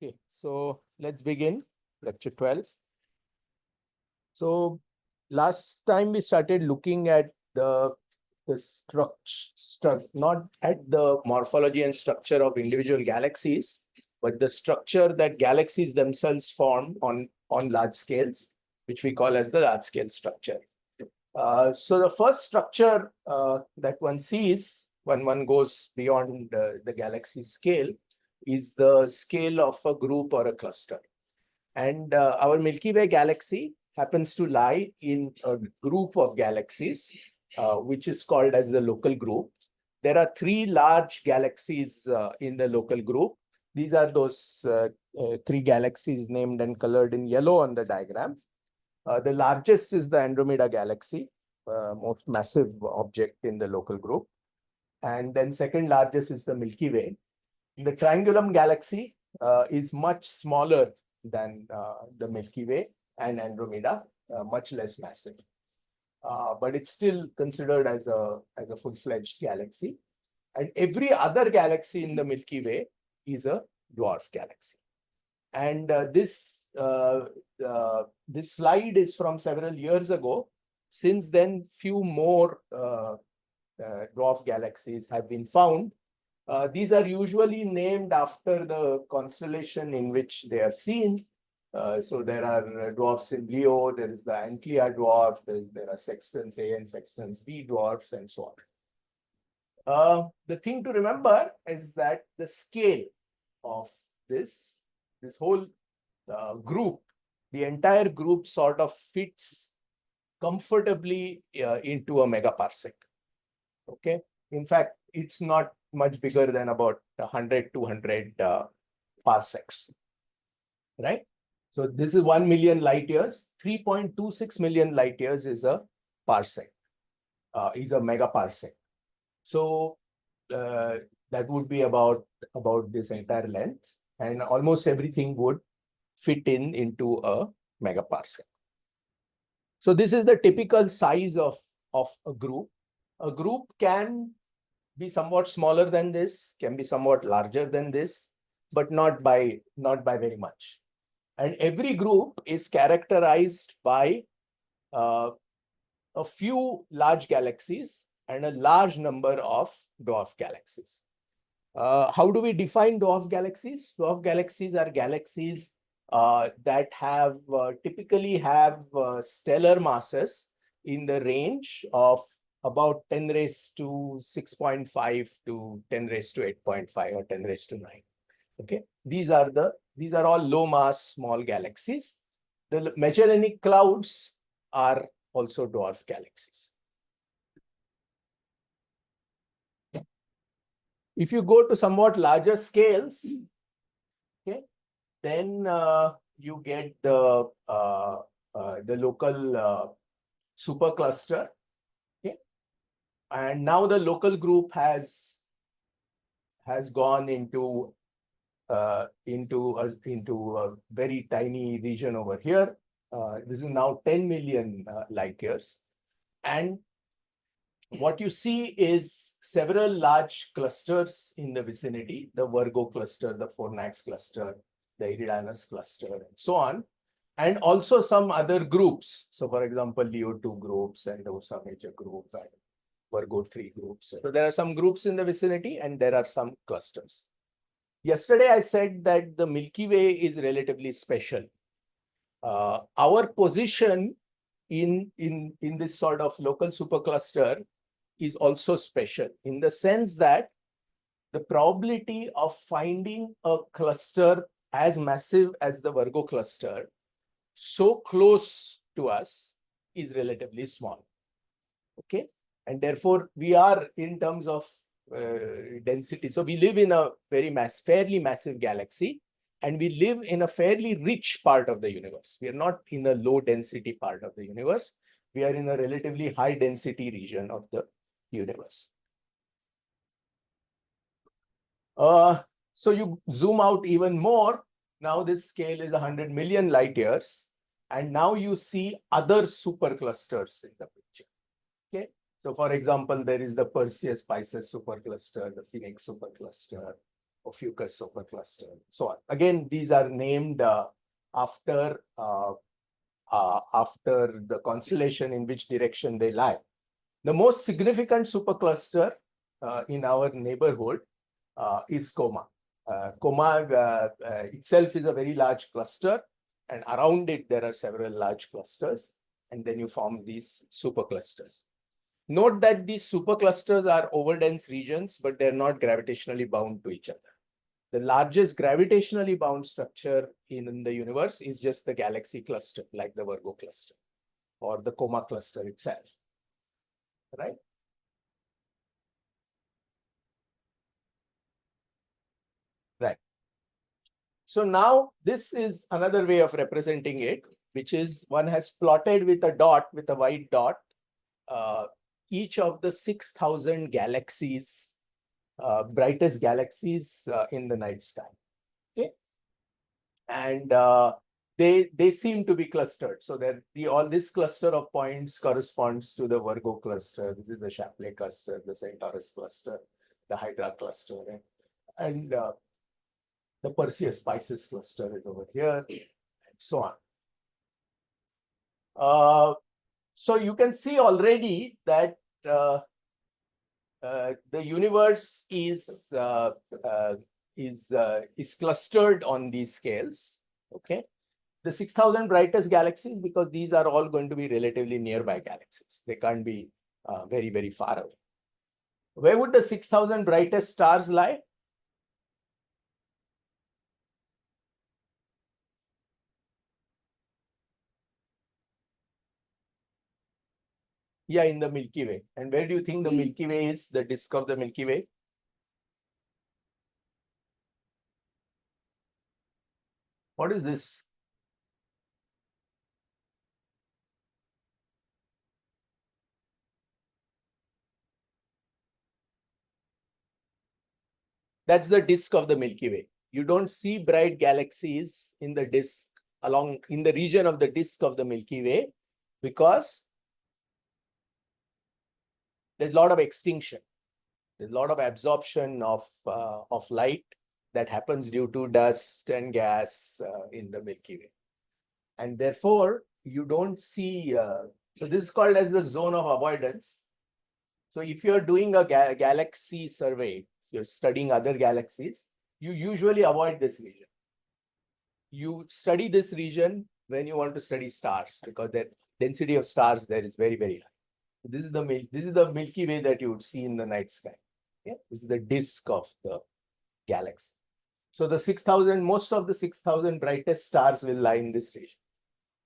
Okay, so let's begin lecture 12. So last time we started looking at the structure, not at the morphology and structure of individual galaxies, but the structure that galaxies themselves form on large scales, which we call as the large scale structure. So the first structure that one sees when one goes beyond the galaxy scale is the scale of a group or a cluster. And our Milky Way galaxy happens to lie in a group of galaxies, which is called as the local group. There are three large galaxies in the local group. These are those three galaxies named and colored in yellow on the diagram. The largest is the Andromeda galaxy, most massive object in the local group. And then second largest is the Milky Way. The Triangulum galaxy is much smaller than the Milky Way and Andromeda, much less massive. But it's still considered as a full-fledged galaxy. And every other galaxy in the Milky Way is a dwarf galaxy. And this slide is from several years ago. Since then, few more dwarf galaxies have been found. These are usually named after the constellation in which they are seen. So there are dwarfs in Leo, there is the Antlia dwarf, there are sextans A and sextans B dwarfs, and so on. The thing to remember is that the scale of this whole group, the entire group sort of fits comfortably into a megaparsec. Okay. In fact, it's not much bigger than about 100, 200 parsecs, right? So this is 1 million light years. 3.26 million light years is a parsec, is a megaparsec. So that would be about this entire length, and almost everything would fit into a megaparsec. So this is the typical size of a group. A group can be somewhat smaller than this, can be somewhat larger than this, but not by very much. And every group is characterized by a few large galaxies and a large number of dwarf galaxies. How do we define dwarf galaxies? Dwarf galaxies are galaxies that typically have stellar masses in the range of about 10 raised to 6.5 to 10 raised to 8.5 or 10 raised to 9. Okay, these are all low mass small galaxies. The Magellanic clouds are also dwarf galaxies. If you go to somewhat larger scales, okay, then you get the local supercluster. Okay, and now the local group has gone into a very tiny region over here. This is now 10 million light years, and what you see is several large clusters in the vicinity: the Virgo cluster, the Fornax cluster, the Eridanus cluster, and so on, and also some other groups. So, for example, Leo 2 groups and Ursa Major group and Virgo 3 groups. So there are some groups in the vicinity, and there are some clusters. Yesterday, I said that the Milky Way is relatively special. Our position in this sort of local supercluster is also special in the sense that the probability of finding a cluster as massive as the Virgo cluster so close to us is relatively small. Okay, and therefore we are, in terms of density, so we live in a fairly massive galaxy, and we live in a fairly rich part of the universe. We are not in a low density part of the universe. We are in a relatively high density region of the universe. So you zoom out even more. Now this scale is 100 million light years, and now you see other superclusters in the picture. Okay, so for example, there is the Perseus Pisces supercluster, the Phoenix supercluster, Ophiuchus supercluster, so on. Again, these are named after the constellation in which direction they lie. The most significant supercluster in our neighborhood is Coma. Coma itself is a very large cluster, and around it there are several large clusters, and then you form these superclusters. Note that these superclusters are overdense regions, but they're not gravitationally bound to each other. The largest gravitationally bound structure in the universe is just the galaxy cluster, like the Virgo cluster or the Coma cluster itself, right? Right. So now this is another way of representing it, which is one has plotted with a dot, with a white dot, each of the 6,000 galaxies, brightest galaxies in the night sky. Okay, and they seem to be clustered. So that all this cluster of points corresponds to the Virgo cluster. This is the Shapley cluster, the Centaurus cluster, the Hydra cluster, and the Perseus Pisces cluster is over here, and so on. So you can see already that the universe is clustered on these scales. Okay, the 6,000 brightest galaxies, because these are all going to be relatively nearby galaxies. They can't be very, very far away. Where would the 6,000 brightest stars lie? Yeah, in the Milky Way. And where do you think the Milky Way is, the disk of the Milky Way? What is this? That's the disk of the Milky Way. You don't see bright galaxies in the disk in the region of the disk of the Milky Way because there's a lot of extinction. There's a lot of absorption of light that happens due to dust and gas in the Milky Way. And therefore, you don't see, so this is called as the zone of avoidance. So if you're doing a galaxy survey, you're studying other galaxies, you usually avoid this region. You study this region when you want to study stars, because the density of stars there is very, very high. This is the Milky Way that you would see in the night sky. Yeah? This is the disk of the galaxy. So the 6,000, most of the 6,000 brightest stars will lie in this region.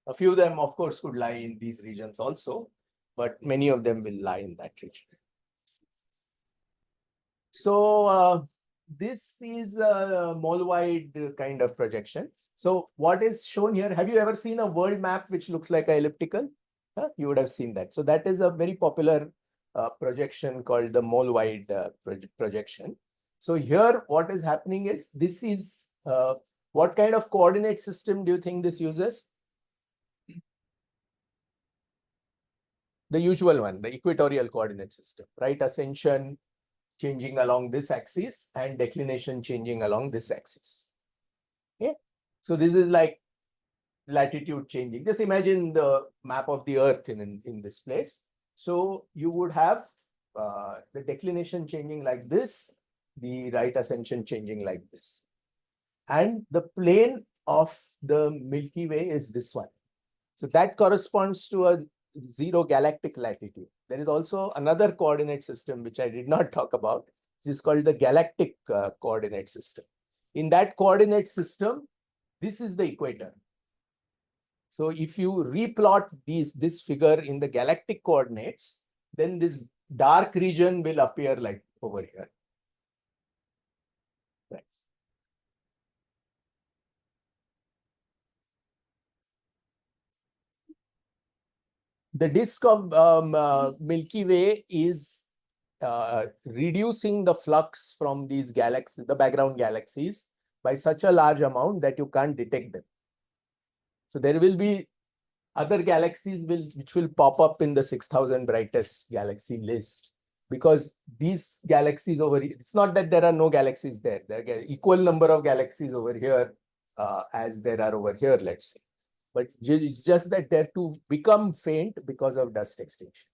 A few of them, of course, could lie in these regions also, but many of them will lie in that region. So this is a mole-wide kind of projection. So what is shown here, have you ever seen a world map which looks like an elliptical? You would have seen that. So that is a very popular projection called the mole-wide projection. So here what is happening is, this is, what kind of coordinate system do you think this uses? The usual one, the equatorial coordinate system, right? Ascension changing along this axis and declination changing along this axis. Okay, so this is like latitude changing. Just imagine the map of the Earth in this place. So you would have the declination changing like this, the right ascension changing like this. And the plane of the Milky Way is this one. So that corresponds to a 0 galactic latitude. There is also another coordinate system which I did not talk about, which is called the galactic coordinate system. In that coordinate system, this is the equator. So if you replot this figure in the galactic coordinates, then this dark region will appear like over here. Right. The disk of Milky Way is reducing the flux from these galaxies, the background galaxies, by such a large amount that you can't detect them. So there will be other galaxies which will pop up in the 6,000 brightest galaxy list, because these galaxies over here, it's not that there are no galaxies there. There are equal number of galaxies over here as there are over here, let's say. But it's just that they're to become faint because of dust extinction.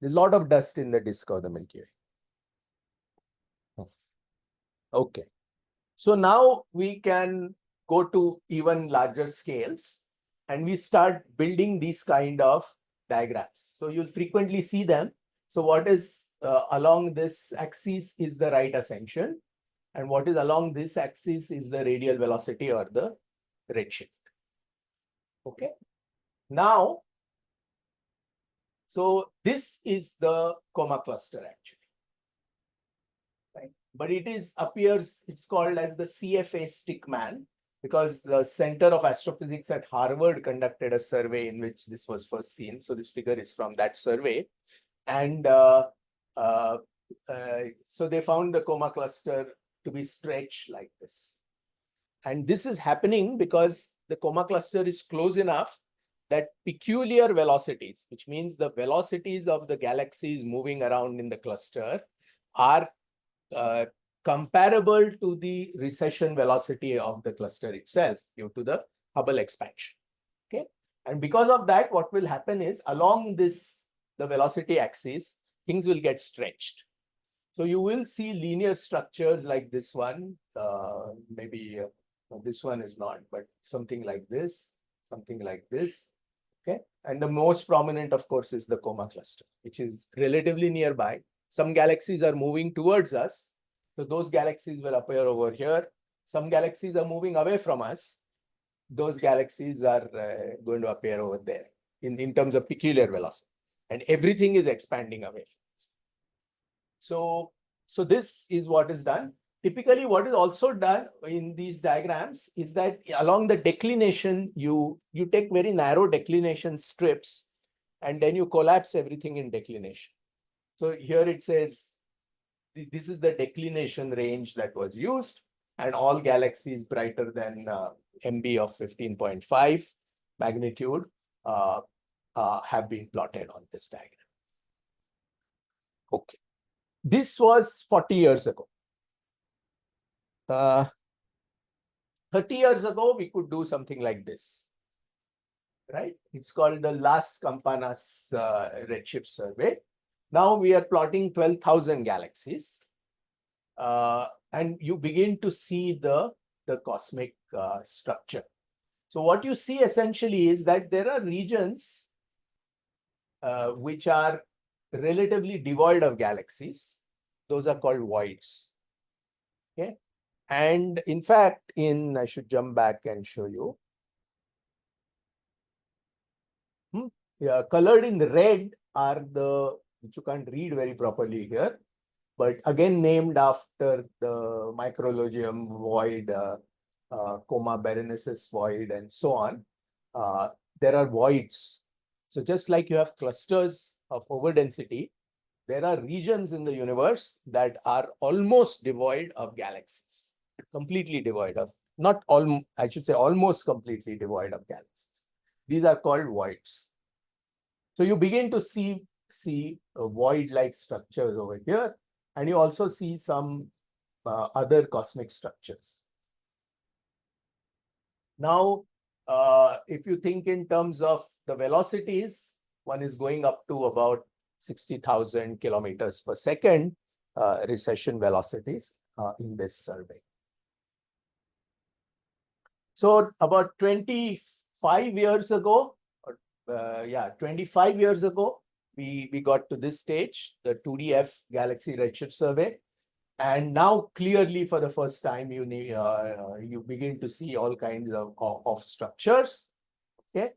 There's a lot of dust in the disk of the Milky Way. Okay. So now we can go to even larger scales and we start building these kind of diagrams. So you'll frequently see them. So what is along this axis is the right ascension, and what is along this axis is the radial velocity or the redshift. Okay. Now, so this is the coma cluster actually. Right? But it appears, it's called as the CFA stickman because the Center of Astrophysics at Harvard conducted a survey in which this was first seen. So this figure is from that survey. And so they found the coma cluster to be stretched like this. And this is happening because the coma cluster is close enough that peculiar velocities, which means the velocities of the galaxies moving around in the cluster, are comparable to the recession velocity of the cluster itself due to the Hubble expansion. Okay, and because of that, what will happen is along this, the velocity axis, things will get stretched. So you will see linear structures like this one, maybe this one is not, but something like this, something like this. Okay, and the most prominent, of course, is the coma cluster, which is relatively nearby. Some galaxies are moving towards us, so those galaxies will appear over here. Some galaxies are moving away from us. Those galaxies are going to appear over there in terms of peculiar velocity. And everything is expanding away from us. So this is what is done. Typically, what is also done in these diagrams is that along the declination, you take very narrow declination strips, and then you collapse everything in declination. So here it says, this is the declination range that was used, and all galaxies brighter than MB of 15.5 magnitude have been plotted on this diagram. Okay. This was 40 years ago. 30 years ago, we could do something like this, right? It's called the Las Campanas redshift survey. Now we are plotting 12,000 galaxies, and you begin to see the cosmic structure. So what you see essentially is that there are regions which are relatively devoid of galaxies. Those are called voids. Okay. And in fact, I should jump back and show you. Yeah, colored in red are which you can't read very properly here, but again named after the micrologium void, Coma Berenices void, and so on. There are voids. So just like you have clusters of overdensity, there are regions in the universe that are almost devoid of galaxies, completely devoid of, not all, I should say almost completely devoid of galaxies. These are called voids. So you begin to see void-like structures over here, and you also see some other cosmic structures. Now, if you think in terms of the velocities, one is going up to about 60,000 kilometers per second recession velocities in this survey. So about 25 years ago, 25 years ago, we got to this stage, the 2DF Galaxy Redshift Survey. And now clearly for the first time, you begin to see all kinds of structures, okay,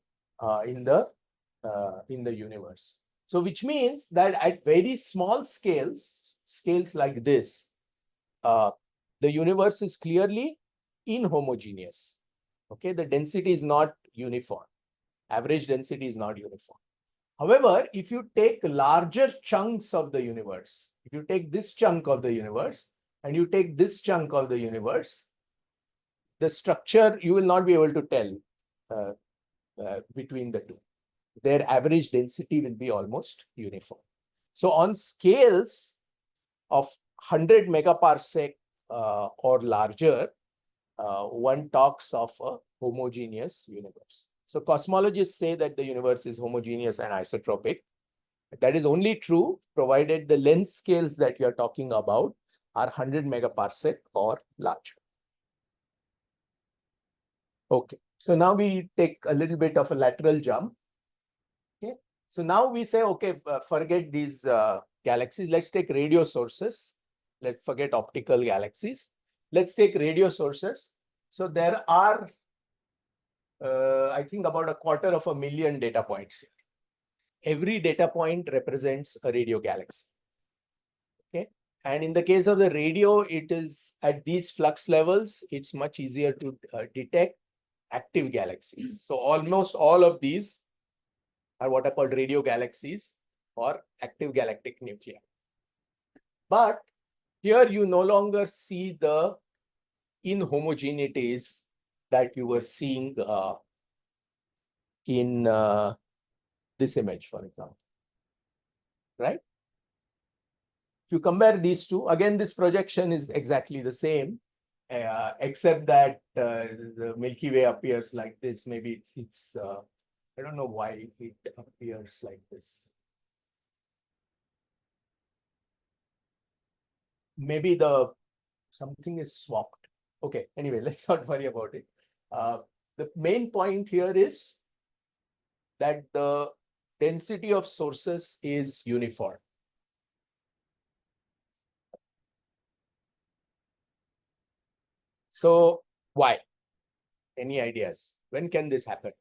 in the universe. So which means that at very small scales like this, the universe is clearly inhomogeneous. Okay, the density is not uniform. Average density is not uniform. However, if you take larger chunks of the universe, if you take this chunk of the universe and you take this chunk of the universe, the structure, you will not be able to tell between the two. Their average density will be almost uniform. So on scales of 100 megaparsec or larger, one talks of a homogeneous universe. So cosmologists say that the universe is homogeneous and isotropic. That is only true provided the length scales that you are talking about are 100 megaparsec or larger. Okay, so now we take a little bit of a lateral jump. Okay, so now we say, okay, forget these galaxies. Let's take radio sources. Let's forget optical galaxies. Let's take radio sources. So there are, I think, about 250,000 data points here. Every data point represents a radio galaxy. Okay, and in the case of the radio, it is at these flux levels, it's much easier to detect active galaxies. So almost all of these are what are called radio galaxies or active galactic nuclei. But here you no longer see the inhomogeneities that you were seeing in this image, for example, right? If you compare these two, again, this projection is exactly the same, except that the Milky Way appears like this. Maybe it's I don't know why it appears like this. Maybe something is swapped. Okay, anyway, let's not worry about it. The main point here is that the density of sources is uniform. So why? Any ideas? When can this happen?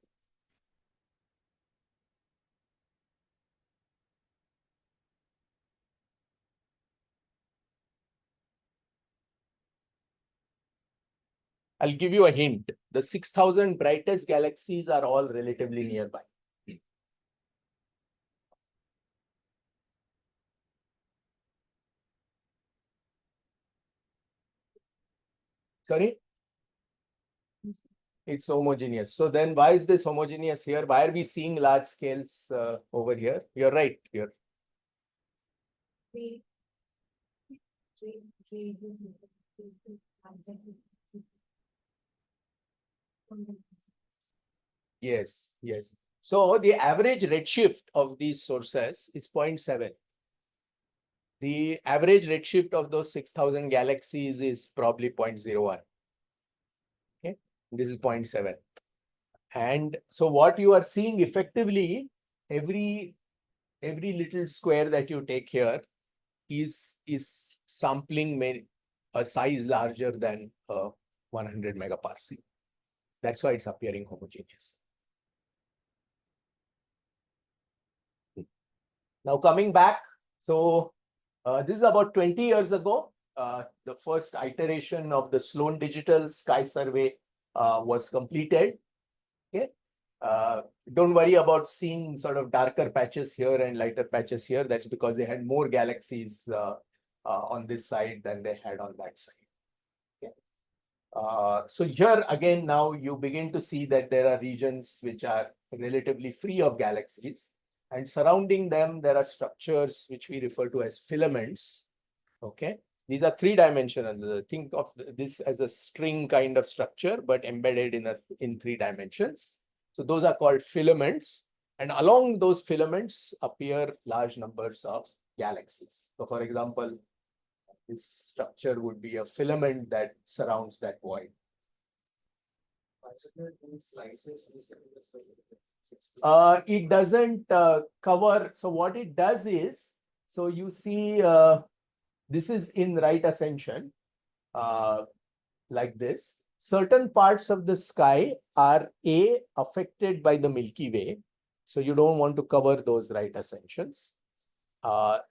I'll give you a hint. The 6,000 brightest galaxies are all relatively nearby. Sorry? It's homogeneous. So then why is this homogeneous here? Why are we seeing large scales over here? You're right here. Yes, yes. So the average redshift of these sources is 0.7. The average redshift of those 6,000 galaxies is probably 0.01. Okay, this is 0.7. And so what you are seeing effectively, every little square that you take here is sampling a size larger than 100 megaparsec. That's why it's appearing homogeneous. Now coming back, so this is about 20 years ago. The first iteration of the Sloan Digital Sky Survey was completed. Okay, don't worry about seeing sort of darker patches here and lighter patches here. That's because they had more galaxies on this side than they had on that side. Okay. So here again, now you begin to see that there are regions which are relatively free of galaxies, and surrounding them, there are structures which we refer to as filaments. Okay. These are three-dimensional. Think of this as a string kind of structure, but embedded in 3 dimensions. So those are called filaments. And along those filaments appear large numbers of galaxies. So for example, this structure would be a filament that surrounds that void. It doesn't cover. So what it does is, so you see, this is in right ascension, like this. Certain parts of the sky are affected by the Milky Way. So you don't want to cover those right ascensions.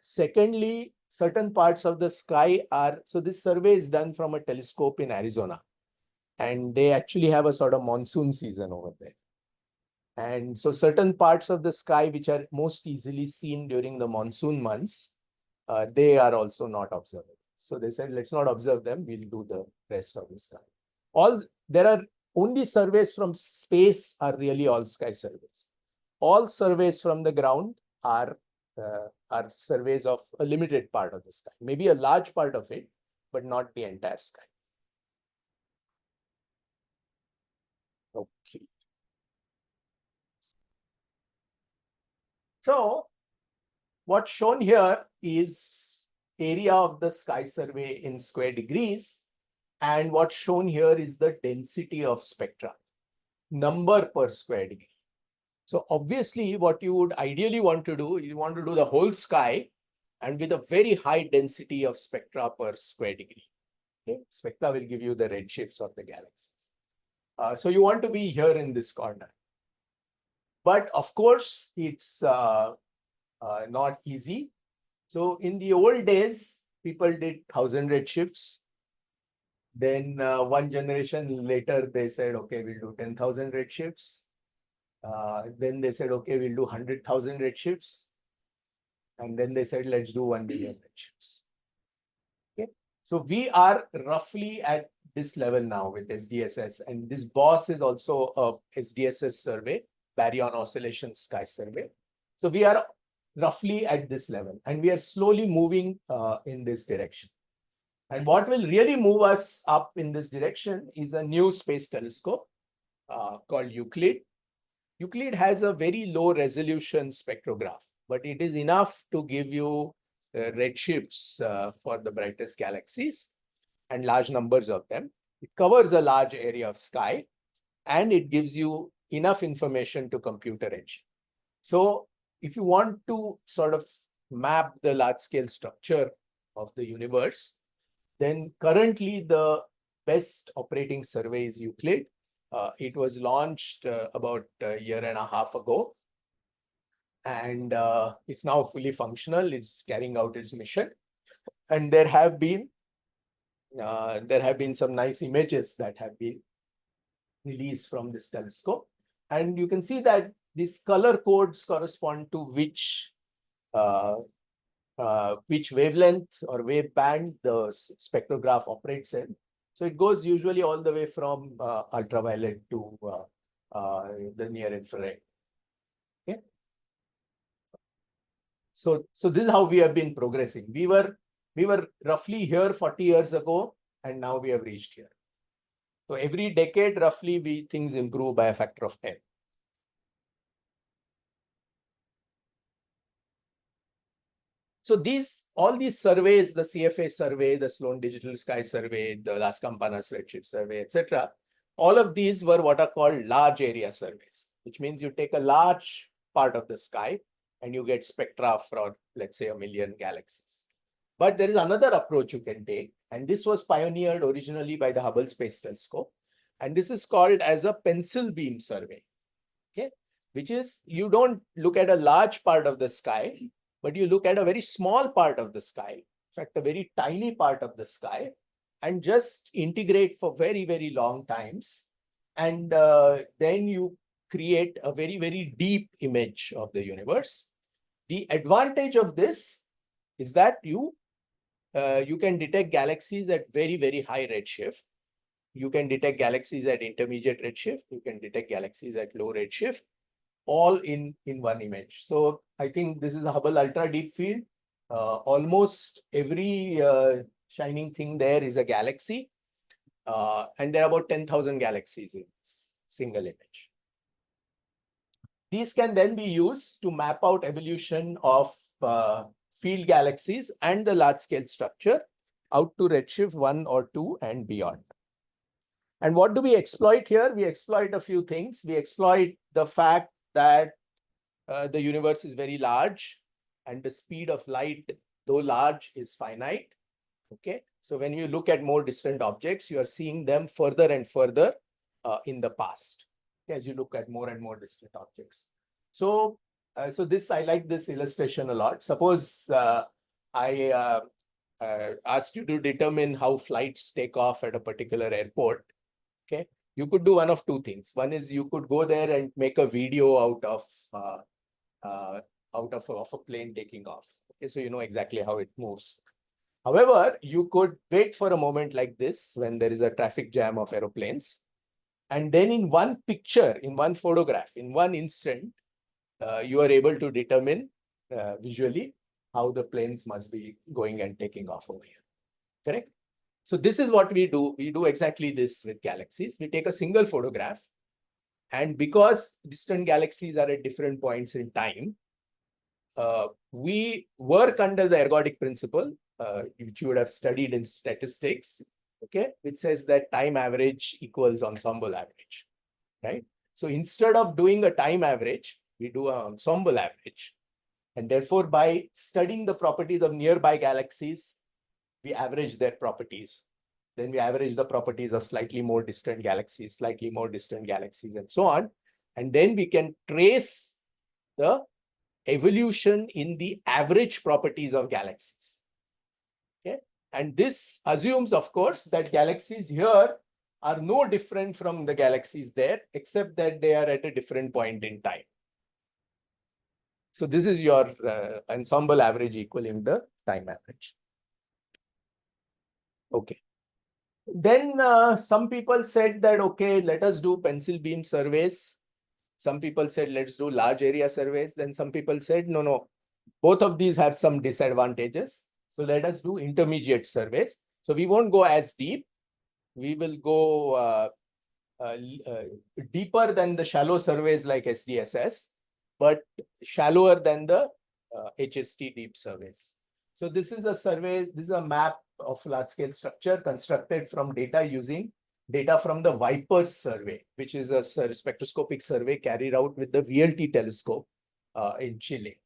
Secondly, certain parts of the sky are, so this survey is done from a telescope in Arizona, and they actually have a sort of monsoon season over there. And so certain parts of the sky which are most easily seen during the monsoon months, they are also not observable. So they said, let's not observe them, we'll do the rest of the sky. There are only surveys from space are really all sky surveys. All surveys from the ground are are surveys of a limited part of the sky, maybe a large part of it, but not the entire sky. Okay. So what's shown here is area of the sky survey in square degrees. And what's shown here is the density of spectra, number per square degree. So obviously what you would ideally want to do, you want to do the whole sky and with a very high density of spectra per square degree. Okay? Spectra will give you the redshifts of the galaxies. So you want to be here in this corner. But of course, it's not easy. So in the old days, people did 1,000 redshifts. Then one generation later, they said, okay, we'll do 10,000 redshifts. Then they said, okay, we'll do 100,000 redshifts. And then they said, let's do 1 million redshifts. Okay. So we are roughly at this level now with SDSS. And this BOSS is also a SDSS survey, Baryon Oscillation Sky Survey. So we are roughly at this level. And we are slowly moving in this direction. And what will really move us up in this direction is a new space telescope called Euclid. Euclid has a very low resolution spectrograph, but it is enough to give you redshifts for the brightest galaxies and large numbers of them. It covers a large area of sky and it gives you enough information to compute a redshift. So if you want to sort of map the large scale structure of the universe, then currently the best operating survey is Euclid. It was launched about a year and a half ago. And it's now fully functional. It's carrying out its mission. And there have been some nice images that have been released from this telescope. And you can see that these color codes correspond to which wavelength or wave band the spectrograph operates in. So it goes usually all the way from ultraviolet to the near infrared. Okay. So this is how we have been progressing. We were roughly here 40 years ago, and now we have reached here. So every decade, roughly, things improve by a factor of 10. So all these surveys, the CFA survey, the Sloan Digital Sky Survey, the Las Campanas Redshift Survey, etc., all of these were what are called large area surveys, which means you take a large part of the sky and you get spectra for, let's say, 1 million galaxies. But there is another approach you can take, and this was pioneered originally by the Hubble Space Telescope, and this is called as a pencil beam survey, okay? Which is, you don't look at a large part of the sky, but you look at a very small part of the sky, in fact, a very tiny part of the sky, and just integrate for very, very long times. And then you create a very, very deep image of the universe. The advantage of this is that you can detect galaxies at very, very high redshift. You can detect galaxies at intermediate redshift. You can detect galaxies at low redshift, all in one image. So I think this is a Hubble Ultra Deep Field. Almost every shining thing there is a galaxy. And there are about 10,000 galaxies in this single image. These can then be used to map out evolution of field galaxies and the large scale structure out to redshift 1 or 2 and beyond. And what do we exploit here? We exploit a few things. We exploit the fact that the universe is very large and the speed of light, though large, is finite. Okay, so when you look at more distant objects, you are seeing them further and further in the past as you look at more and more distant objects. So, I like this illustration a lot. Suppose I asked you to determine how flights take off at a particular airport. Okay, you could do one of two things. One is you could go there and make a video out of a plane taking off. Okay, so you know exactly how it moves. However, you could wait for a moment like this when there is a traffic jam of aeroplanes. And then in one picture, in one photograph, in one instant, you are able to determine visually how the planes must be going and taking off over here. Correct? So this is what we do. We do exactly this with galaxies. We take a single photograph, and because distant galaxies are at different points in time, we work under the ergodic principle, which you would have studied in statistics, okay, which says that time average equals ensemble average, right? So instead of doing a time average, we do an ensemble average. And therefore, by studying the properties of nearby galaxies, we average their properties. Then we average the properties of slightly more distant galaxies, and so on. And then we can trace the evolution in the average properties of galaxies. Okay. And this assumes, of course, that galaxies here are no different from the galaxies there, except that they are at a different point in time. So this is your ensemble average equaling the time average. Okay. Then some people said that, okay, let us do pencil beam surveys. Some people said, let's do large area surveys. Then some people said, no, both of these have some disadvantages. So let us do intermediate surveys. So we won't go as deep. We will go deeper than the shallow surveys like SDSS, but shallower than the HST deep surveys. So this is a survey, this is a map of large-scale structure constructed from data using data from the Vipers survey, which is a spectroscopic survey carried out with the VLT telescope in Chile.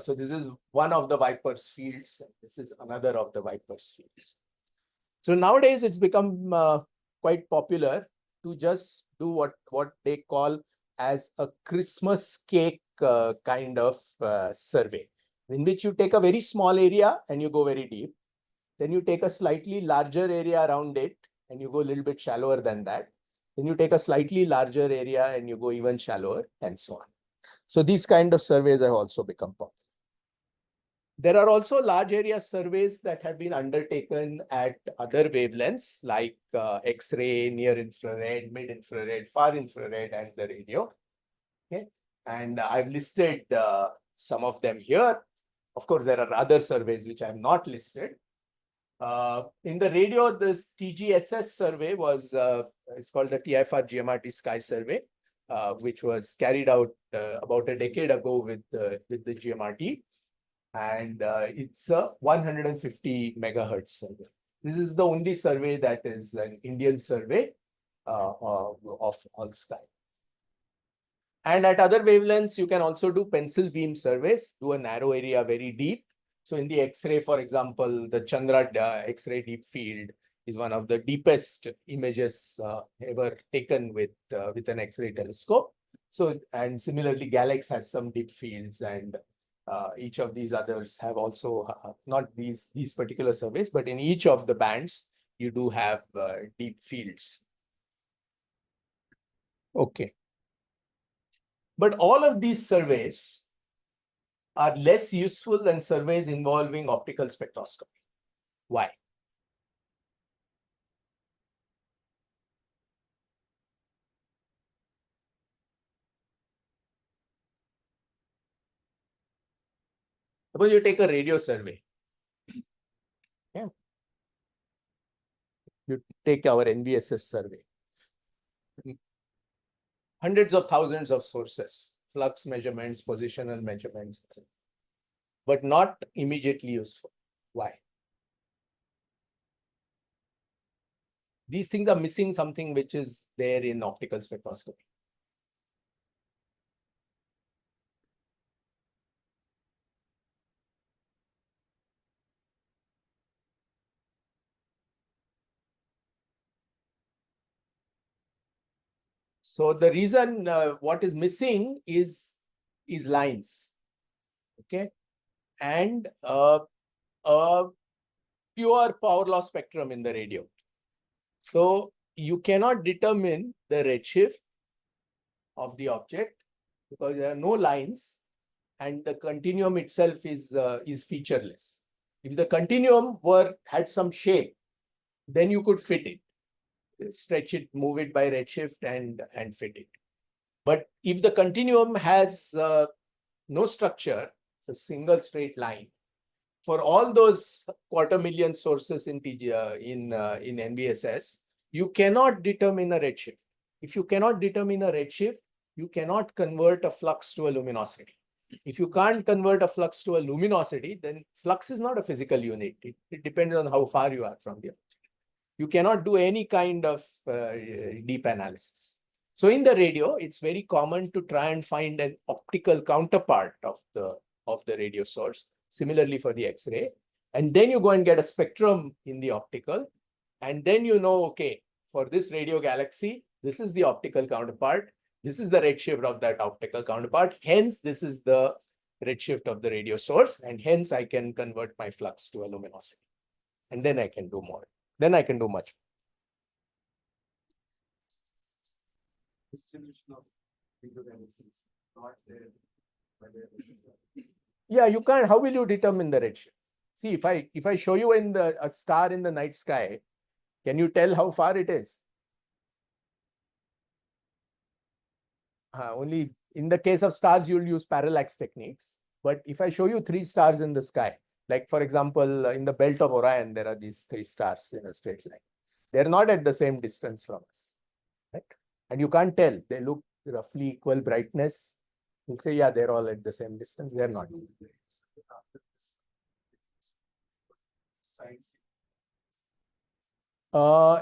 So this is one of the Vipers fields. This is another of the Vipers fields. So nowadays it's become quite popular to just do what they call as a Christmas cake kind of survey, in which you take a very small area and you go very deep. Then you take a slightly larger area around it and you go a little bit shallower than that. Then you take a slightly larger area and you go even shallower, and so on. So these kind of surveys have also become popular. There are also large area surveys that have been undertaken at other wavelengths like X-ray, near infrared, mid infrared, far infrared, and the radio. Okay, and I've listed some of them here. Of course, there are other surveys which I have not listed. In the radio, this TGSS survey was, it's called the TIFR GMRT Sky Survey, which was carried out about a decade ago with the GMRT. And it's a 150 megahertz survey. This is the only survey that is an Indian survey of all sky. And at other wavelengths, you can also do pencil beam surveys, do a narrow area very deep. So in the X-ray, for example, the Chandra X-ray deep field is one of the deepest images ever taken with an X-ray telescope. So, and similarly, Galax has some deep fields, and each of these others have also not these particular surveys, but in each of the bands, you do have deep fields. Okay. But all of these surveys are less useful than surveys involving optical spectroscopy. Why? Suppose you take a radio survey. Yeah. You take our NVSS survey. Hundreds of thousands of sources, flux measurements, positional measurements, etc. But not immediately useful. Why? These things are missing something which is there in optical spectroscopy. So the reason what is missing is lines, okay, and a pure power law spectrum in the radio. So you cannot determine the redshift of the object because there are no lines, and the continuum itself is featureless. If the continuum had some shape, then you could fit it. Stretch it, move it by redshift and fit it. But if the continuum has no structure, It's a single straight line. For all those 250,000 sources in NBSS, you cannot determine a redshift. If you cannot determine a redshift, you cannot convert a flux to a luminosity. If you can't convert a flux to a luminosity, then flux is not a physical unit. It depends on how far you are from the object. You cannot do any kind of deep analysis. So in the radio, it's very common to try and find an optical counterpart of the radio source. Similarly for the X-ray. And then you go and get a spectrum in the optical. And then you know, okay, for this radio galaxy, this is the optical counterpart. This is the redshift of that optical counterpart. Hence, this is the redshift of the radio source. And hence, I can convert my flux to a luminosity. And then I can do more. Then I can do much. Distribution of radio galaxies, not there. Yeah, you can't. How will you determine the redshift? See, if I show you a star in the night sky, can you tell how far it is? Only in the case of stars, you'll use parallax techniques. But if I show you 3 stars in the sky, like for example, in the belt of Orion, there are these 3 stars in a straight line. They're not at the same distance from us, right? And you can't tell. They look roughly equal brightness. You'll say, yeah, they're all at the same distance. They're not.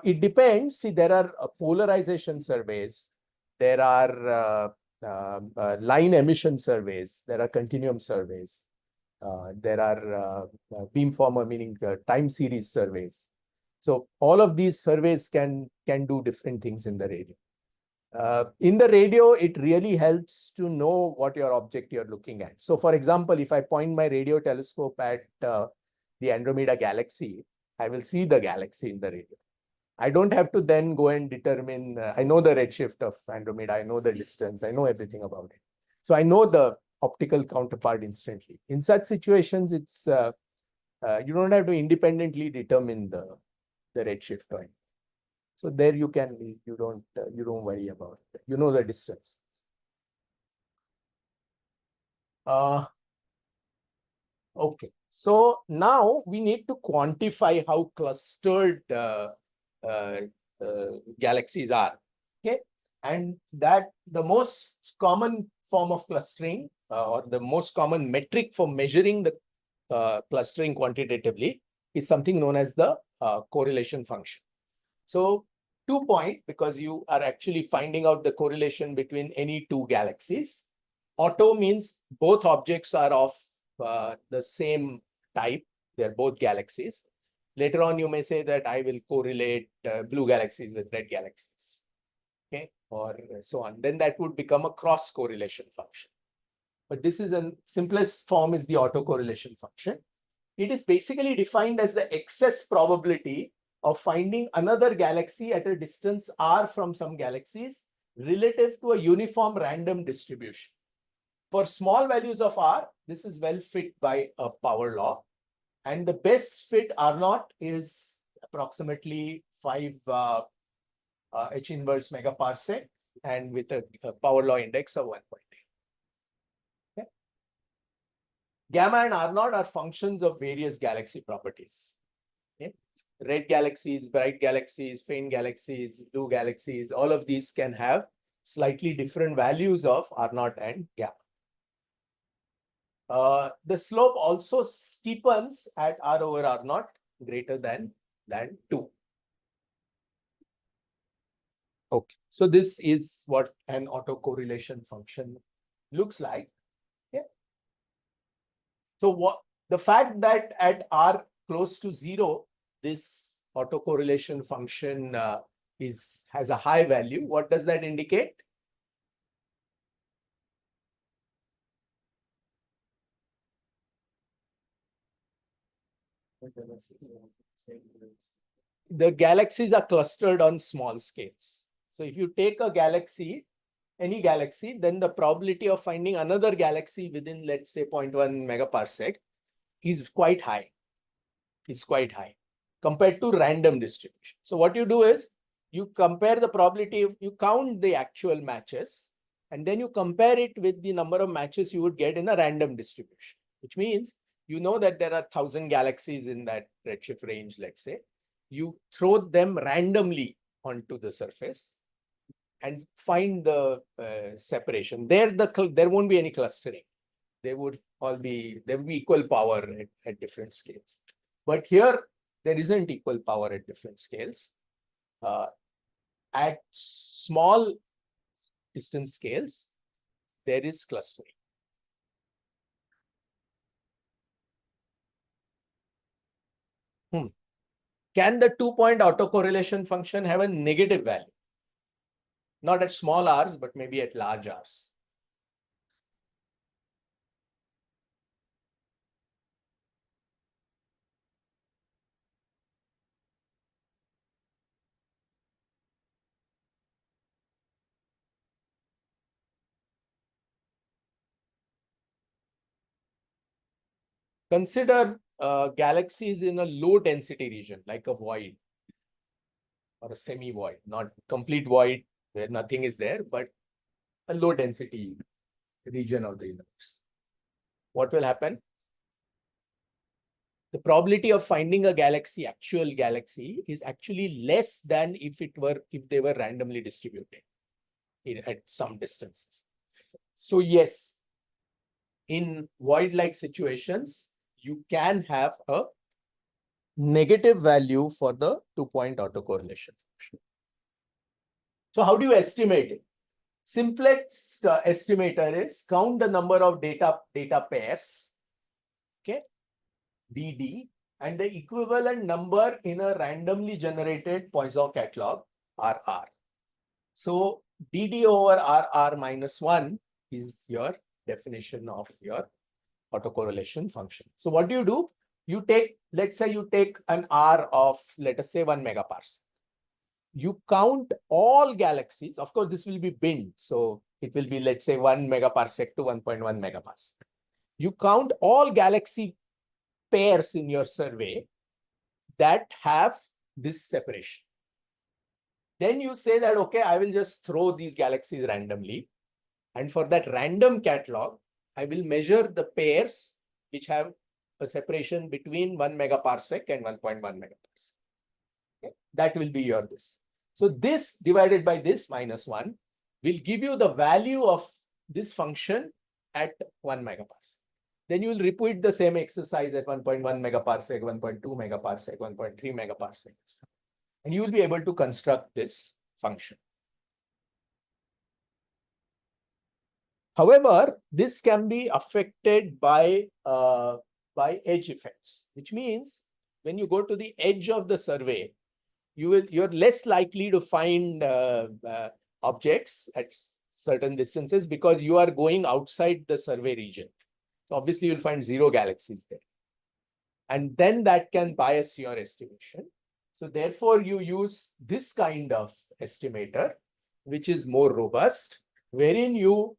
It depends. See, there are polarization surveys. There are line emission surveys. There are continuum surveys. There are beamformer, meaning time series surveys. So all of these surveys can do different things in the radio. In the radio, it really helps to know what your object you're looking at. So for example, if I point my radio telescope at the Andromeda galaxy, I will see the galaxy in the radio. I don't have to then go and determine, I know the redshift of Andromeda, I know the distance, I know everything about it. So I know the optical counterpart instantly. In such situations, it's you don't have to independently determine the redshift or anything. So there you don't worry about it. You know the distance. Okay. So now we need to quantify how clustered galaxies are. Okay. And that the most common form of clustering or the most common metric for measuring the clustering quantitatively is something known as the correlation function. So 2 point, because you are actually finding out the correlation between any 2 galaxies. Auto means both objects are of the same type. They're both galaxies. Later on, you may say that I will correlate blue galaxies with red galaxies, okay, or so on. Then that would become a cross correlation function. But this is the simplest form is the autocorrelation function. It is basically defined as the excess probability of finding another galaxy at a distance r from some galaxies relative to a uniform random distribution. For small values of r, this is well fit by a power law. And the best fit R naught is approximately 5 H inverse megaparsec and with a power law index of 1.8. Okay. Gamma and R naught are functions of various galaxy properties. Okay. Red galaxies, bright galaxies, faint galaxies, blue galaxies, all of these can have slightly different values of R naught and gamma. The slope also steepens at R over R naught greater than 2. Okay, so this is what an autocorrelation function looks like. Yeah. So what the fact that at R close to 0, this autocorrelation function has a high value. What does that indicate? The galaxies are clustered on small scales. So if you take a galaxy, any galaxy, then the probability of finding another galaxy within, let's say, 0.1 megaparsec is quite high. It's quite high compared to random distribution. So what you do is you compare the probability, you count the actual matches, and then you compare it with the number of matches you would get in a random distribution. which means you know that there are 1,000 galaxies in that redshift range, let's say. You throw them randomly onto the surface and find the separation. There won't be any clustering. There would be equal power at different scales. But here, there isn't equal power at different scales. At small distance scales, there is clustering. Can the 2-point autocorrelation function have a negative value? Not at small r's, but maybe at large r's. Consider galaxies in a low density region, like a void or a semi-void, not complete void where nothing is there, but a low density region of the universe. What will happen? The probability of finding a galaxy, actual galaxy, is actually less than if they were randomly distributed at some distances. So yes, in void-like situations, you can have a negative value for the 2-point autocorrelation function. So how do you estimate it? Simplest estimator is count the number of data pairs, okay, DD, and the equivalent number in a randomly generated Poisson catalog, RR. So DD over RR minus 1 is your definition of your autocorrelation function. So what do? You take, let's say you take an R of, let us say 1 megaparsec. You count all galaxies. Of course, this will be binned. So it will be, let's say, 1 megaparsec to 1.1 megaparsec. You count all galaxy pairs in your survey that have this separation. Then you say that, okay, I will just throw these galaxies randomly. And for that random catalog, I will measure the pairs which have a separation between 1 megaparsec and 1.1 megaparsec. Okay? That will be your this. So this divided by this minus 1 will give you the value of this function at 1 megaparsec. Then you will repeat the same exercise at 1.1 megaparsec, 1.2 megaparsec, 1.3 megaparsec. And you will be able to construct this function. However, this can be affected by edge effects, which means when you go to the edge of the survey, you're less likely to find objects at certain distances because you are going outside the survey region. So obviously, you'll find 0 galaxies there. And then that can bias your estimation. So therefore, you use this kind of estimator, which is more robust, wherein you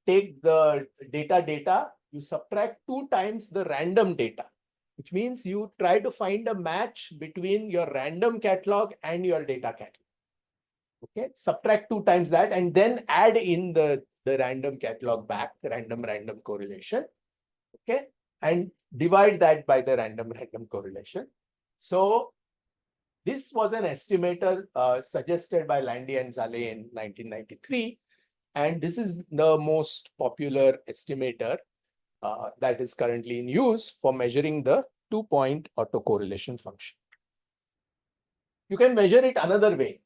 take the data, you subtract 2 times the random data, which means you try to find a match between your random catalog and your data catalog. Okay, subtract 2 times that and then add in the random catalog back, random correlation. Okay, and divide that by the random correlation. So this was an estimator suggested by Landy and Zale in 1993. And this is the most popular estimator that is currently in use for measuring the 2-point autocorrelation function. You can measure it another way,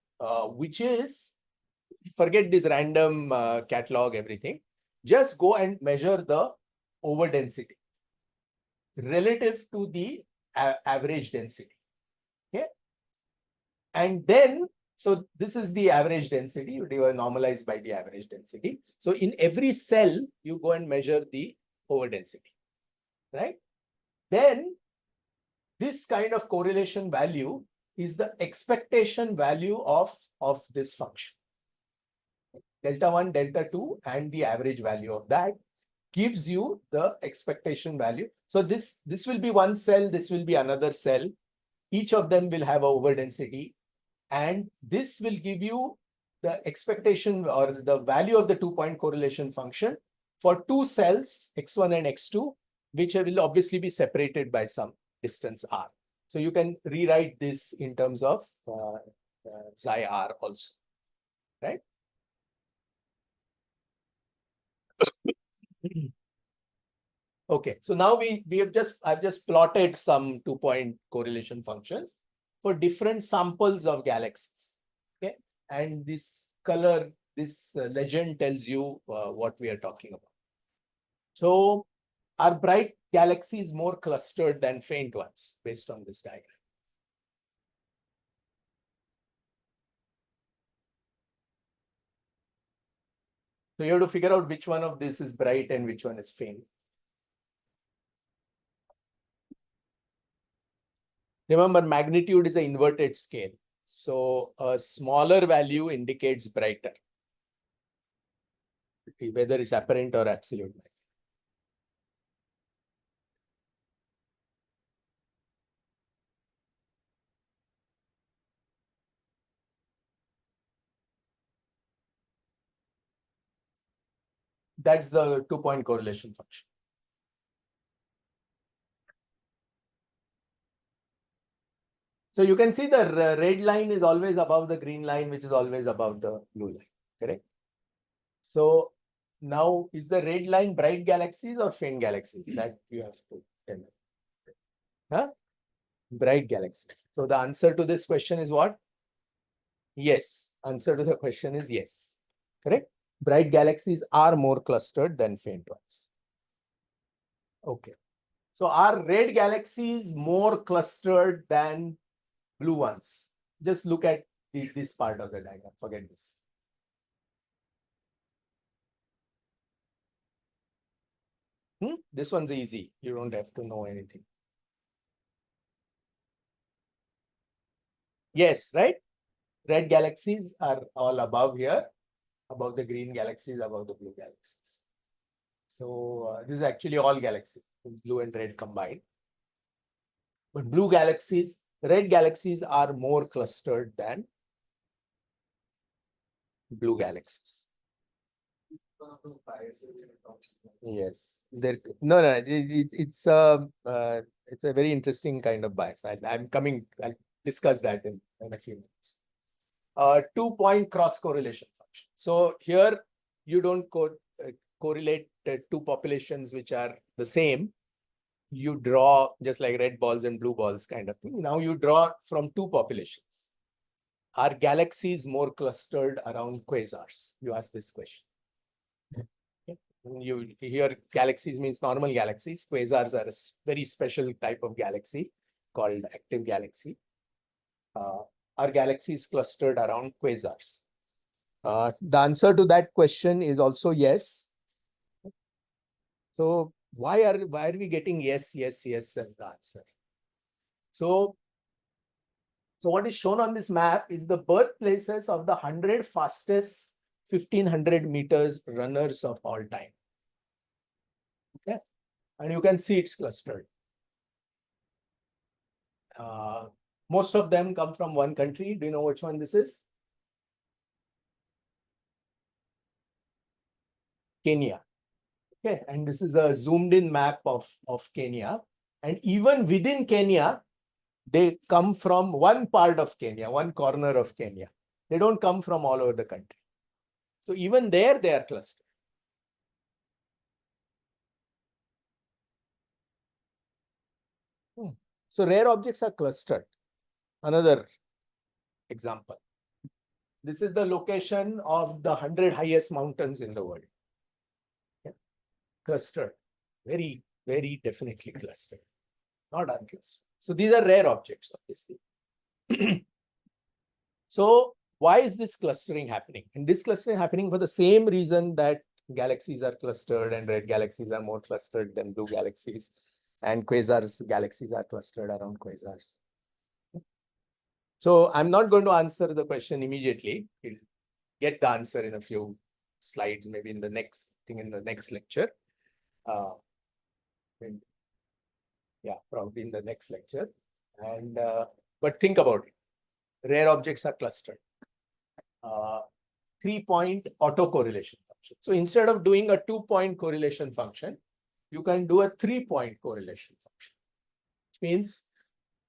which is, forget this random catalog, everything. Just go and measure the overdensity relative to the average density. Okay. And then, so this is the average density. You normalize by the average density. So in every cell, you go and measure the overdensity, right? Then this kind of correlation value is the expectation value of this function. Delta 1, delta 2, and the average value of that gives you the expectation value. So this will be one cell, this will be another cell. Each of them will have an overdensity. And this will give you the expectation or the value of the 2-point correlation function for two cells, x1 and x2, which will obviously be separated by some distance r. So you can rewrite this in terms of psi r also, right? Okay, so now I've just plotted some 2-point correlation functions for different samples of galaxies. Okay, and this color, this legend tells you what we are talking about. So, are bright galaxies more clustered than faint ones based on this diagram? So you have to figure out which one of this is bright and which one is faint. Remember, magnitude is an inverted scale. So a smaller value indicates brighter, whether it's apparent or absolute. That's the 2-point correlation function. So you can see the red line is always above the green line, which is always above the blue line, correct? So now, is the red line bright galaxies or faint galaxies? That you have to tell me. Huh? Bright galaxies. So the answer to this question is what? Yes. Answer to the question is yes. Correct? Bright galaxies are more clustered than faint ones. Okay. So are red galaxies more clustered than blue ones? Just look at this part of the diagram. Forget this. This one's easy. You don't have to know anything. Yes, right? Red galaxies are all above here, above the green galaxies, above the blue galaxies. So this is actually all galaxies, blue and red combined. But red galaxies are more clustered than blue galaxies. Yes, no, it's a very interesting kind of bias. I'll discuss that in a few minutes. 2-point cross correlation function. So here you don't correlate two populations which are the same. You draw just like red balls and blue balls kind of thing. Now you draw from two populations. Are galaxies more clustered around quasars? You ask this question. You hear galaxies means normal galaxies. Quasars are a very special type of galaxy called active galaxy. Are galaxies clustered around quasars? The answer to that question is also yes. So why are we getting yes as the answer? So what is shown on this map is the birthplaces of the 100 fastest 1500 meters runners of all time. Okay, and you can see it's clustered. Most of them come from one country. Do you know which one this is? Kenya. Okay, and this is a zoomed in map of Kenya. And even within Kenya, they come from one part of Kenya, one corner of Kenya. They don't come from all over the country. So even there, they are clustered. So rare objects are clustered. Another example. This is the location of the 100 highest mountains in the world. Okay. Clustered. Very, very definitely clustered. Not unclustered. So these are rare objects, obviously. So why is this clustering happening? And this clustering happening for the same reason that galaxies are clustered and red galaxies are more clustered than blue galaxies, and galaxies are clustered around quasars. So I'm not going to answer the question immediately. You'll get the answer in a few slides, maybe in the next lecture. Yeah, probably in the next lecture. And but think about it. Rare objects are clustered. 3-point autocorrelation function. function. So instead of doing a 2-point correlation function, you can do a 3-point correlation function. Which means,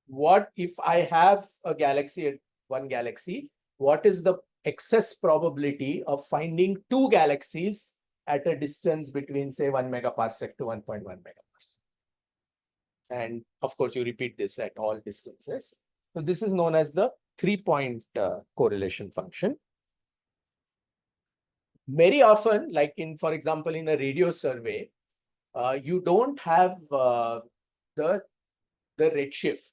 what if I have a galaxy, one galaxy, what is the excess probability of finding two galaxies at a distance between, say, 1 megaparsec to 1.1 megaparsec? And of course, you repeat this at all distances. So this is known as the 3-point correlation function. Very often, like in, for example, in a radio survey, you don't have the redshift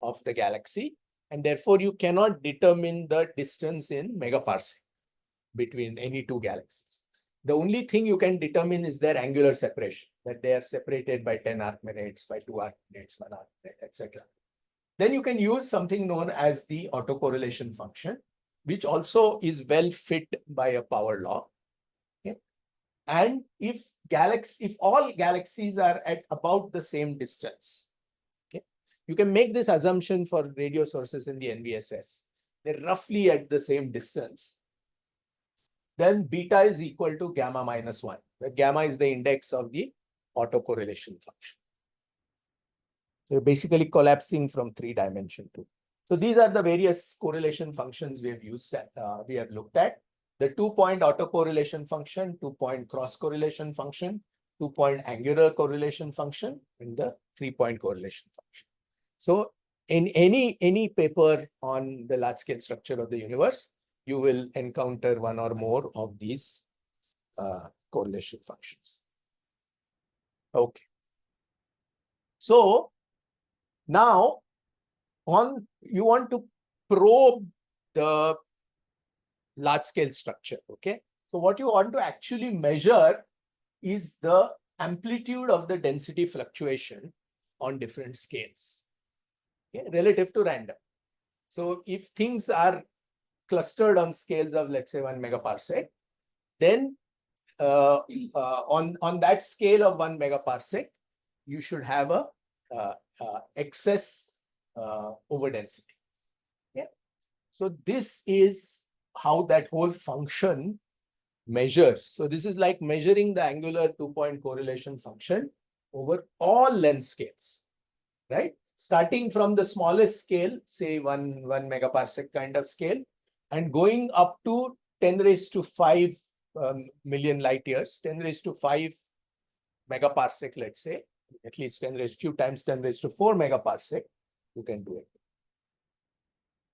of the galaxy, and therefore you cannot determine the distance in megaparsec between any two galaxies. The only thing you can determine is their angular separation, that they are separated by 10 arc minutes, by 2 arc minutes, 1 arc minute, etc. Then you can use something known as the autocorrelation function, which also is well fit by a power law. Okay? And if all galaxies are at about the same distance, you can make this assumption for radio sources in the NVSS. They're roughly at the same distance. Then beta is equal to gamma minus 1, where gamma is the index of the autocorrelation function. You're basically collapsing from 3 dimension to. So these are the various correlation functions we have used at, we have looked at. The 2-point autocorrelation function, 2-point cross correlation function, 2-point angular correlation function, and the 3-point correlation function. So in any paper on the large scale structure of the universe, you will encounter one or more of these correlation functions. Okay. So now you want to probe the large scale structure. Okay. So what you want to actually measure is the amplitude of the density fluctuation on different scales. Okay, relative to random. So if things are clustered on scales of, let's say, 1 megaparsec, then on that scale of 1 megaparsec, you should have a excess overdensity. Yeah. So this is how that whole function measures. So this is like measuring the angular 2-point correlation function over all length scales, right? Starting from the smallest scale, say 1 megaparsec kind of scale, and going up to 10 raised to 5 million light years, 10 raised to 5 megaparsec, let's say, at least 10 raised, few times 10 raised to 4 megaparsec, you can do it.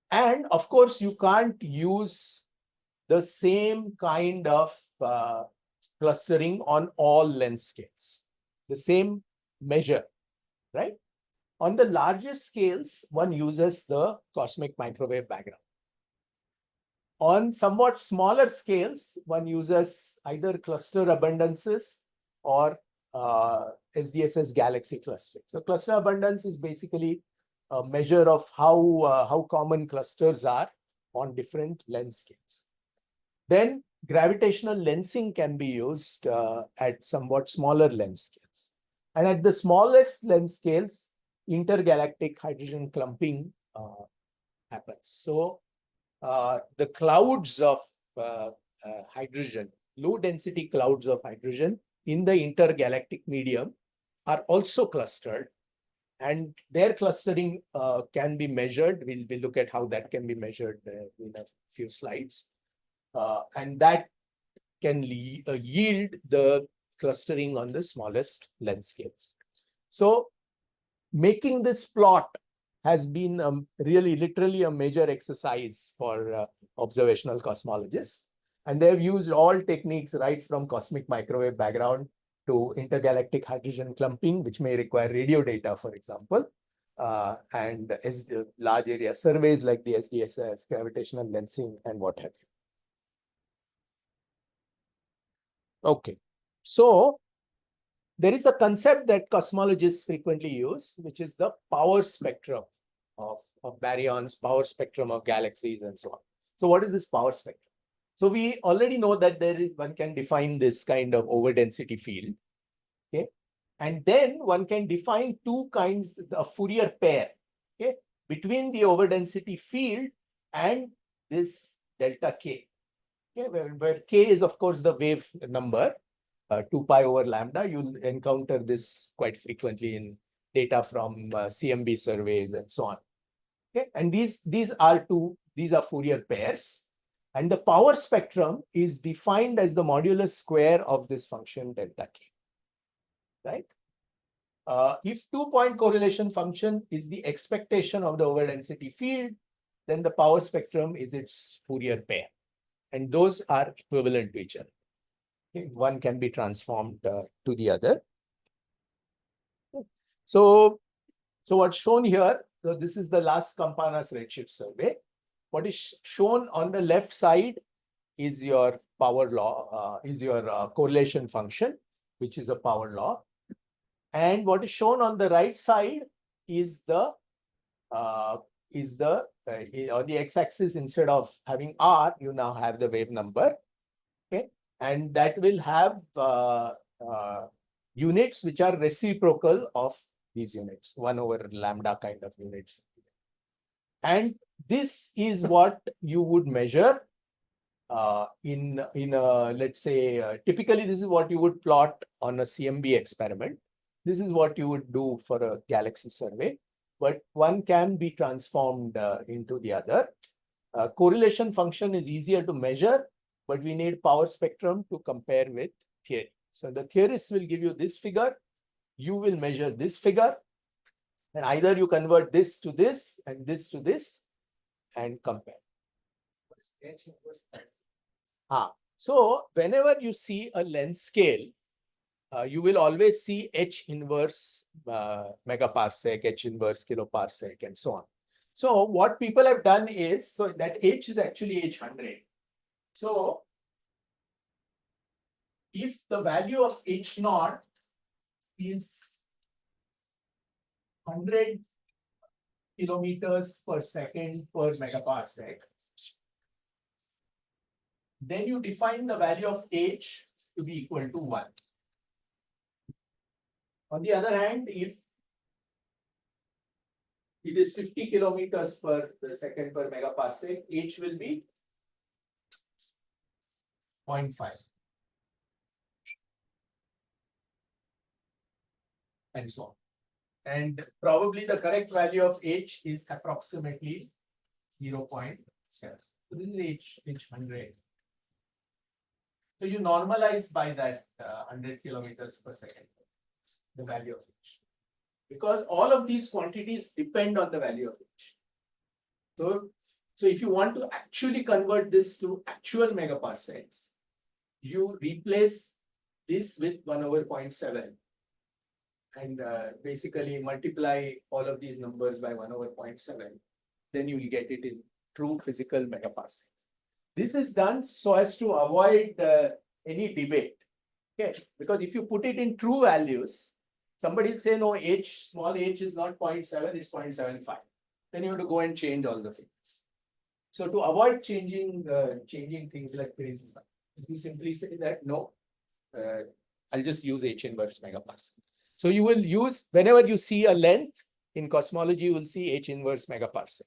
And of course, you can't use the same kind of clustering on all length scales, the same measure, right? On the largest scales, one uses the cosmic microwave background. On somewhat smaller scales, one uses either cluster abundances or SDSS galaxy clustering. So cluster abundance is basically a measure of how common clusters are on different length scales. Then gravitational lensing can be used at somewhat smaller length scales. And at the smallest length scales, intergalactic hydrogen clumping happens. So the clouds of hydrogen, low density clouds of hydrogen in the intergalactic medium are also clustered, and their clustering can be measured. We'll look at how that can be measured in a few slides. And that can yield the clustering on the smallest length scales. So making this plot has been really literally a major exercise for observational cosmologists. And they've used all techniques right from cosmic microwave background to intergalactic hydrogen clumping, which may require radio data, for example, and large area surveys like the SDSS, gravitational lensing, and what have you. Okay, so there is a concept that cosmologists frequently use, which is the power spectrum of baryons, power spectrum of galaxies, and so on. So what is this power spectrum? So we already know that one can define this kind of overdensity field. Okay, and then one can define two kinds of Fourier pair, okay, between the overdensity field and this delta K. Okay, where k is of course the wave number, 2 pi over lambda. You'll encounter this quite frequently in data from CMB surveys and so on. Okay, and these are Fourier pairs, and the power spectrum is defined as the modulus square of this function delta k. Right? If 2-point correlation function is the expectation of the overdensity field, then the power spectrum is its Fourier pair, and those are equivalent to each other. Okay? One can be transformed to the other. So what's shown here, so this is the last Campana's redshift survey. What is shown on the left side is your power law, is your correlation function, which is a power law. And what is shown on the right side is the on the x-axis, instead of having r, you now have the wave number. Okay, and that will have units which are reciprocal of these units, 1 over lambda kind of units. And this is what you would measure in a, let's say, typically this is what you would plot on a CMB experiment. This is what you would do for a galaxy survey, but one can be transformed into the other. Correlation function is easier to measure, but we need power spectrum to compare with theory. So the theorists will give you this figure, you will measure this figure, and either you convert this to this and this to this and compare. So whenever you see a length scale, you will always see H inverse megaparsec, H inverse kiloparsec, and so on. So what people have done is, so that H is actually H100. So if the value of H naught is 100 kilometers per second per megaparsec, then you define the value of H to be equal to 1. On the other hand, if it is 50 kilometers per second per megaparsec, H will be 0.5. And so on. And probably the correct value of H is approximately 0.7. So this is H100. So you normalize by that 100 kilometers per second, the value of H. Because all of these quantities depend on the value of H. So if you want to actually convert this to actual megaparsecs, you replace this with 1 over 0.7 and basically multiply all of these numbers by 1 over 0.7. Then you will get it in true physical megaparsecs. This is done so as to avoid any debate. Okay, because if you put it in true values, somebody will say, no, H, small h is not 0.7, it's 0.75. Then you have to go and change all the figures. So to avoid changing things like this, you simply say that, no, I'll just use H inverse megaparsec. So you will use, whenever you see a length in cosmology, you will see H inverse megaparsec.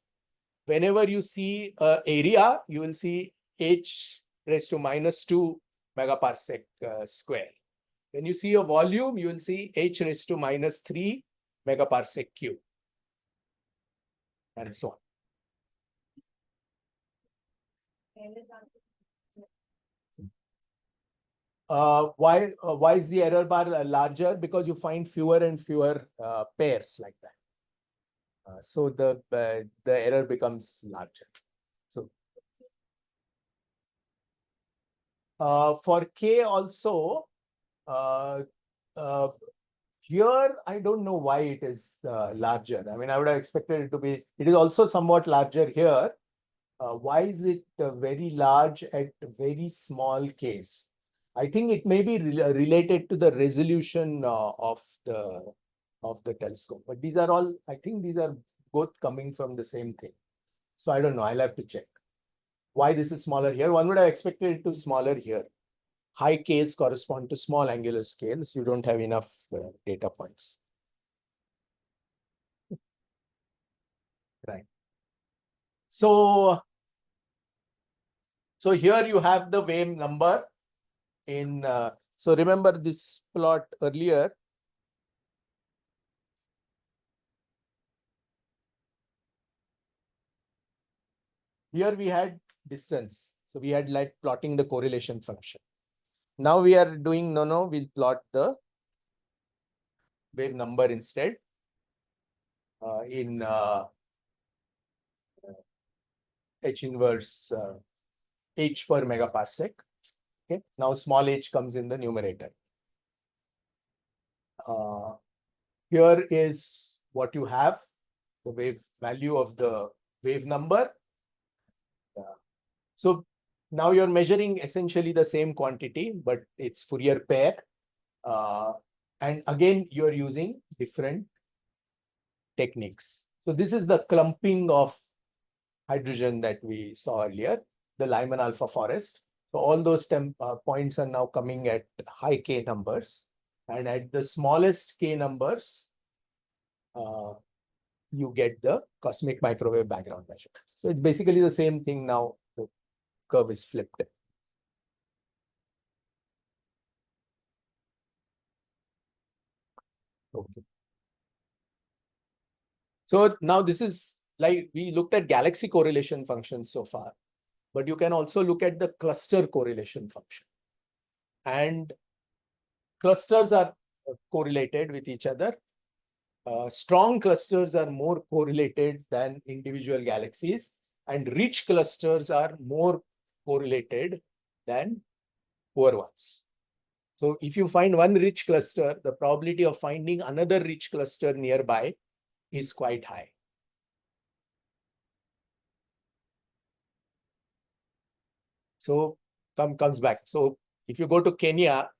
Whenever you see area, you will see H raised to -2 megaparsec square. When you see a volume, you will see H raised to -3 megaparsec cube, and so on. Why is the error bar larger? Because you find fewer and fewer pairs like that. So the error becomes larger. So for K also, here I don't know why it is larger. I mean, I would have expected it to be. It is also somewhat larger here. Why is it very large at very small Ks? I think it may be related to the resolution of the telescope. But these are all, I think these are both coming from the same thing. So I don't know. I'll have to check why this is smaller here. One would have expected it to be smaller here. High Ks correspond to small angular scales. You don't have enough data points. Right. So So here you have the wave number in, so remember this plot earlier. Here we had distance. So we had like plotting the correlation function. Now we are doing, we'll plot the wave number instead in H inverse H per megaparsec. Okay. Now small h comes in the numerator. Here is what you have, the wave value of the wave number. So now you're measuring essentially the same quantity, but it's Fourier pair. And again, you're using different techniques. So this is the clumping of hydrogen that we saw earlier, the Lyman alpha forest. So all those points are now coming at high K numbers. And at the smallest K numbers, you get the cosmic microwave background measure. So it's basically the same thing now. The curve is flipped. Okay. So now this is like we looked at galaxy correlation functions so far, but you can also look at the cluster correlation function. And clusters are correlated with each other. Strong clusters are more correlated than individual galaxies, and rich clusters are more correlated than poor ones. So if you find one rich cluster, the probability of finding another rich cluster nearby is quite high. So comes back. So if you go to Kenya,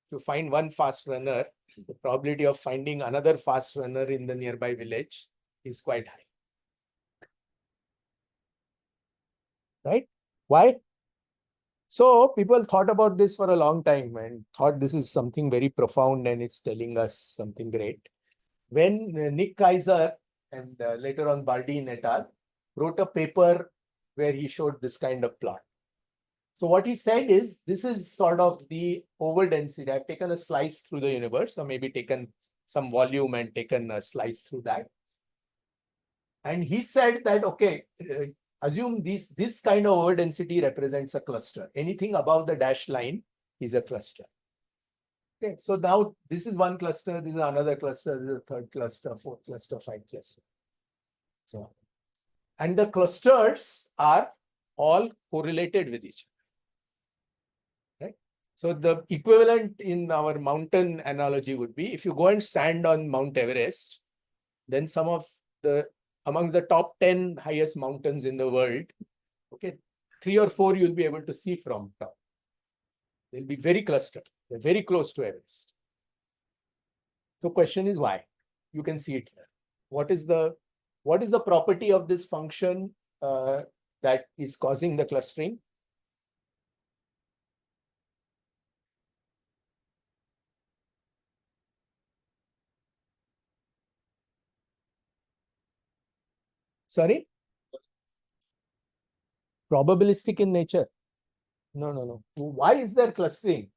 if you find one fast runner, the probability of finding another fast runner in the nearby village is quite high. Right? Why? So people thought about this for a long time and thought this is something very profound and it's telling us something great. When Nick Kaiser and later on Bardeen et al. Wrote a paper where he showed this kind of plot. So what he said is, this is sort of the overdensity. I've taken a slice through the universe, or maybe taken some volume and taken a slice through that. And he said that, okay, assume this kind of overdensity represents a cluster. Anything above the dashed line is a cluster. Okay, so now this is one cluster, this is another cluster, this is a third cluster, fourth cluster, fifth cluster. So, and the clusters are all correlated with each other. Right? So the equivalent in our mountain analogy would be, if you go and stand on Mount Everest, then some of the, amongst the top 10 highest mountains in the world, okay, 3 or 4 you'll be able to see from top. They'll be very clustered. They're very close to Everest. So question is why? You can see it here. What is the property of this function that is causing the clustering? Sorry? Probabilistic in nature. No. Why is there clustering?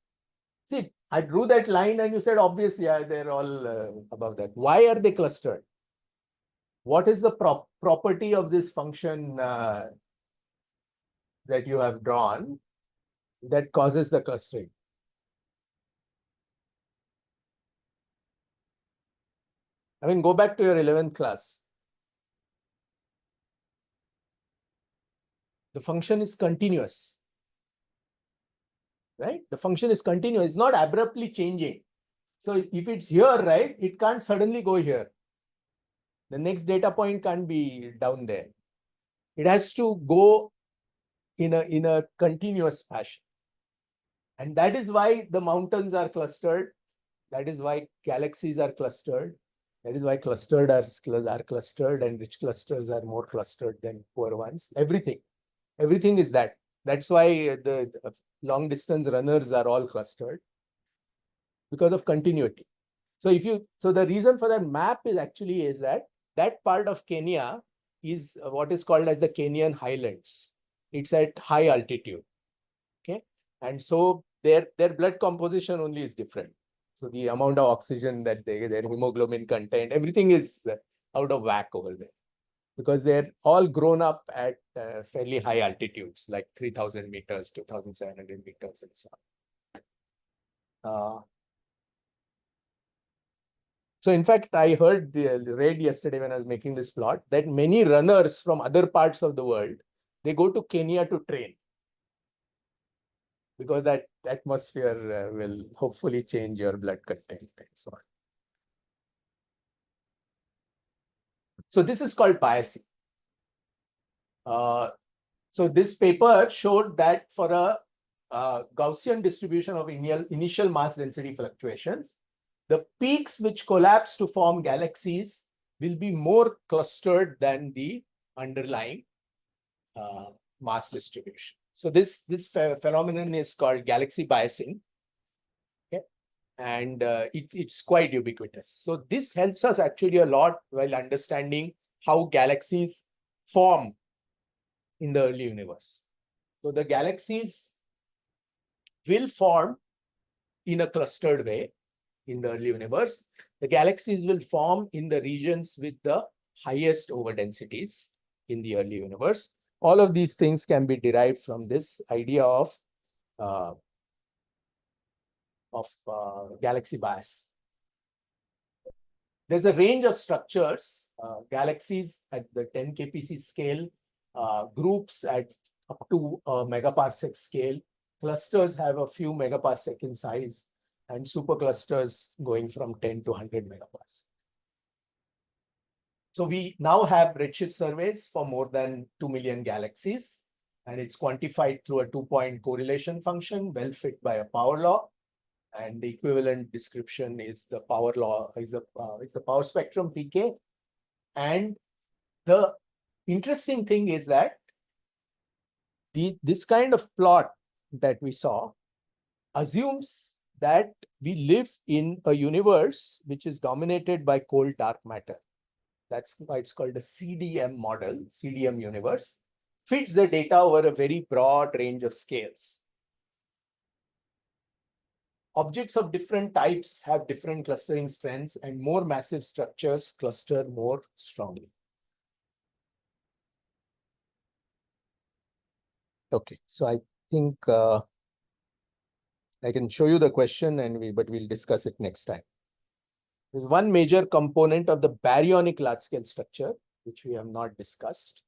See, I drew that line and you said, obviously, yeah, they're all above that. Why are they clustered? What is the property of this function that you have drawn that causes the clustering? I mean, go back to your 11th class. The function is continuous. Right? The function is continuous. It's not abruptly changing. So if it's here, right, it can't suddenly go here. The next data point can't be down there. It has to go in a continuous fashion. And that is why the mountains are clustered. That is why galaxies are clustered. That is why clustered are clustered, and rich clusters are more clustered than poor ones. Everything is that. That's why the long distance runners are all clustered, because of continuity. So the reason for that map is actually is that part of Kenya is what is called as the Kenyan highlands. it's at high altitude. Okay, and so their blood composition only is different. So the amount of oxygen that their hemoglobin content, everything is out of whack over there, because they're all grown up at fairly high altitudes, like 3,000 meters, 2,700 meters, and so on. So in fact, I read yesterday when I was making this plot that many runners from other parts of the world, they go to Kenya to train, because that atmosphere will hopefully change your blood content and so on. So this is called biasing. So this paper showed that for a Gaussian distribution of initial mass density fluctuations, the peaks which collapse to form galaxies will be more clustered than the underlying mass distribution. So this phenomenon is called galaxy biasing. Okay, and it's quite ubiquitous. So this helps us actually a lot while understanding how galaxies form in the early universe. So the galaxies will form in a clustered way in the early universe. The galaxies will form in the regions with the highest overdensities in the early universe. All of these things can be derived from this idea of galaxy bias. There's a range of structures, galaxies at the 10 kpc scale, groups at up to a megaparsec scale, clusters have a few megaparsec in size, and superclusters going from 10 to 100 megaparsec. So we now have redshift surveys for more than 2 million galaxies, and it's quantified through a 2-point correlation function, well fit by a power law. And the equivalent description is the power law, is the power spectrum PK. And the interesting thing is that this kind of plot that we saw assumes that we live in a universe which is dominated by cold dark matter. That's why it's called a CDM model, CDM universe, fits the data over a very broad range of scales. Objects of different types have different clustering strengths, and more massive structures cluster more strongly. Okay, so I think I can show you the question, but we'll discuss it next time. There's one major component of the baryonic large-scale structure, which we have not discussed.